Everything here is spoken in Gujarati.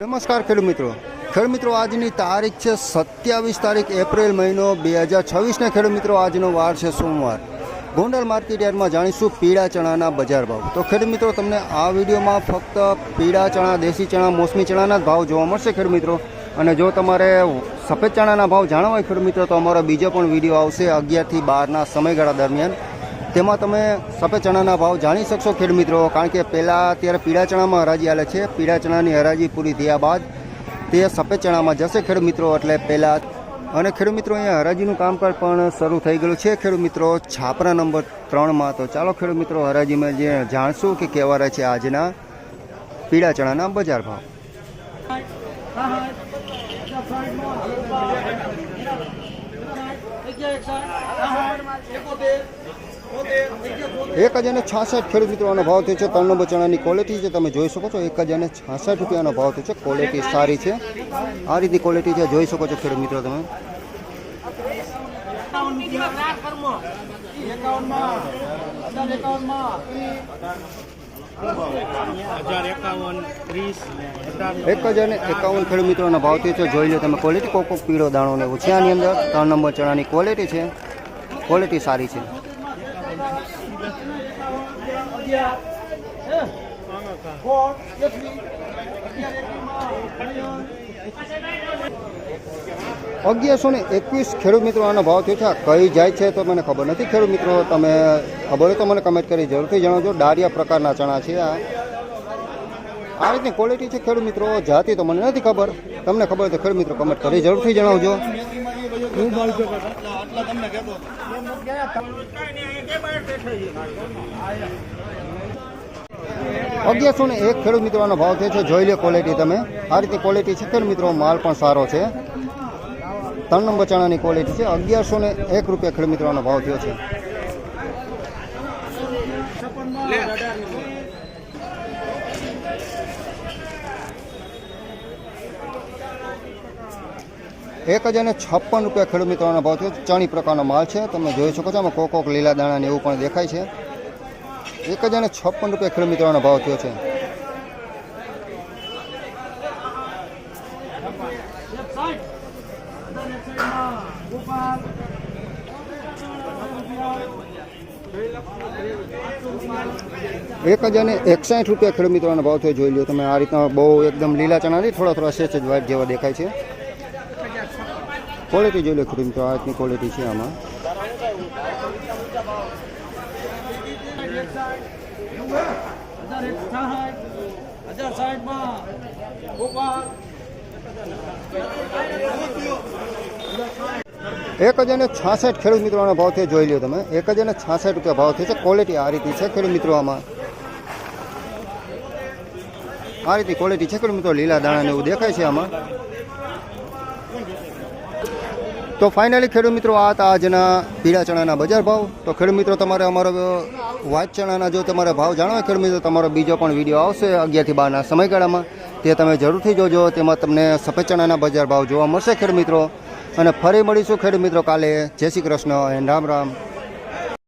નમસ્કાર ખેડૂત મિત્રો આજની તારીખ છે 27 તારીખ એપ્રિલ મહિનો 2026 ને ખેડૂત મિત્રો આજનો વાર છે સોમવાર। ગોંડલ માર્કેટ યાર્ડમાં જાણીશું પીળા ચણાના બજાર ભાવ। તો ખેડૂત મિત્રો તમને આ વિડીયોમાં ફક્ત પીળા ચણા, દેશી ચણા, મોસમી ચણાના જ ભાવ જોવા મળશે ખેડૂત મિત્રો। અને જો તમારે સફેદ ચણાના ભાવ જાણવા હોય ખેડૂત મિત્રો તો અમારો બીજો પણ વિડીયો આવશે 11 થી 12ના સમયગાળા દરમિયાન। તેમાં તમે સફેદ ચણાના ભાવ જાણી શકશો ખેડૂત મિત્રો, કારણ કે પહેલાં અત્યારે પીળા ચણામાં હરાજી હાલે છે। પીળા ચણાની હરાજી પૂરી થયા બાદ તે સફેદ ચણામાં જશે ખેડૂત મિત્રો, એટલે પહેલાં। અને ખેડૂત મિત્રો અહીંયા હરાજીનું કામકાજ પણ શરૂ થઈ ગયું છે ખેડૂત મિત્રો છાપરા નંબર 3માં। તો ચાલો ખેડૂત મિત્રો હરાજીમાં જે જાણશું કે કેવા રહે છે આજના પીળા ચણાના બજાર ભાવ। एक 1066 ખેડૂત મિત્રોનો ભાવ થયો છે। 3 નંબર ચણાની ક્વોલિટી છે, તમે જોઈ શકો છો 1066 રૂપિયાનો ભાવ થયો છે। ક્વોલિટી સારી છે, આ રીતની ક્વોલિટી છે, જોઈ શકો છો ખેડૂત મિત્રો તમે। एक 1051 ખેડૂત મિત્રોનો ભાવ થયો છે, જોઈ લો તમે ક્વોલિટી। કોકો પીળો દાણો ને એવું છે આની અંદર। 3 નંબર ચણાની ક્વોલિટી છે, ક્વોલિટી સારી છે। $1121 ખેડૂત મિત્રો આનો ભાવ થયો છે। કઈ જાય છે તો મને ખબર નથી ખેડૂત મિત્રો, તમે ખબર હોય તો મને કમેન્ટ કરી જરૂરથી જણાવજો। ડારિયા પ્રકારના ચણા છે આ રીતની ક્વોલિટી છે ખેડૂત મિત્રો। જાતિ તો મને નથી ખબર, તમને ખબર હોય તો ખેડૂત મિત્રો કમેન્ટ કરી જરૂરથી જણાવજો। 1101 ખેડૂત મિત્રોનો ભાવ થયો છે, જોઈ લે ક્વોલિટી તમે। આ રીતની ક્વોલિટી છે ખેડૂત મિત્રો, માલ પણ સારો છે। 3 નંબર ચણાની ક્વોલિટી છે। 1101 રૂપિયા ખેડૂત મિત્રોનો ભાવ થયો છે। ₹1056 ખેડૂત મિત્રોનો ભાવ થયો। ચણી પ્રકારનો માલ છે, તમે જોઈ શકો છો। આમાં કોક લીલા દાણા ને એવું પણ દેખાય છે। ₹1056 ખેડૂત મિત્રોનો ભાવ થયો છે। ₹1061 ખેડૂત મિત્રોનો ભાવ થયો, જોઈ લો તમે। આ રીતના બહુ એકદમ લીલા ચણા નહીં, થોડા સેજ વ્હાઈટ જેવા દેખાય છે। ક્વોલિટી જોઈ લો ખેડૂત મિત્રો, આ રીતની ક્વોલિટી છે આમાં। ₹1066 ખેડૂત મિત્રોનો ભાવ થયો, જોઈ લો તમે। ₹1066 ભાવ થયો છે। ક્વોલિટી આ રીતની છે ખેડૂત મિત્રો આમાં। આ રીતની ક્વોલિટી છે ખેડૂત મિત્રો, લીલા દાણા ને એવું દેખાય છે આમાં। તો ફાઇનલી ખેડૂત મિત્રો આ હતા આજના પીળા ચણાના બજાર ભાવ। તો ખેડૂત મિત્રો તમારે અમારો વ્હાઈટ ચણાના જો તમારે ભાવ જાણવા ખેડૂત મિત્રો, તમારો બીજો પણ વિડીયો આવશે 11 થી 12ના સમયગાળામાં, તે તમે જરૂરથી જોજો। તેમાં તમને સફેદ ચણાના બજાર ભાવ જોવા મળશે ખેડૂત મિત્રો। અને ફરી મળીશું ખેડૂત મિત્રો કાલે। જય શ્રી કૃષ્ણ એન્ડ રામ રામ।